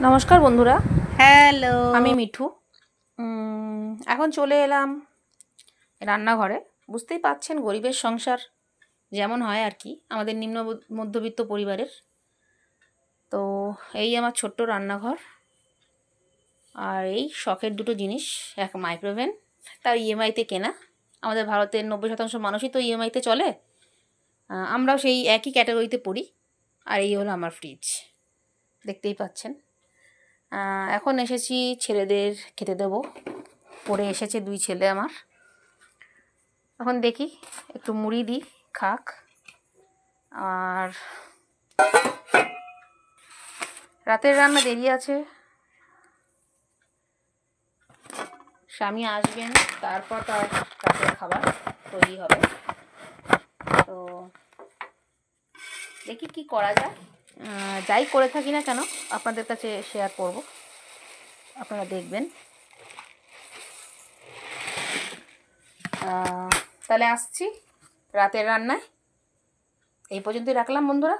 নমস্কার বন্ধুরা, হ্যালো। আমি মিঠু। এখন চলে এলাম রান্নাঘরে। বুঝতেই পাচ্ছেন গরিবের সংসার যেমন হয় আর কি, আমাদের নিম্ন মধ্যবিত্ত পরিবারের। তো এই আমার ছোট্ট রান্নাঘর, আর এই শখের দুটো জিনিস, এক মাইক্রোওভেন, তার ইএমআইতে কেনা। আমাদের ভারতের 90% মানুষই তো ইএমআইতে চলে, আমরাও সেই একই ক্যাটাগরিতে পড়ি। আর এই হলো আমার ফ্রিজ, দেখতেই পাচ্ছেন। এখন এসেছি ছেলেদের খেতে দেবো, পড়ে এসেছে দুই ছেলে আমার। এখন দেখি একটু মুড়ি দিই, খাক। আর রাতের রান্না দেরি আছে, স্বামী আসবেন, তারপর তার রাতের খাবার তৈরি হবে। তো দেখি কি করা যায়। যাই করে থাকি না কেন আপনাদের কাছে শেয়ার করব, আপনারা দেখবেন। তাহলে আসছি রাতের রান্নায়। এই পর্যন্তই রাখলাম বন্ধুরা।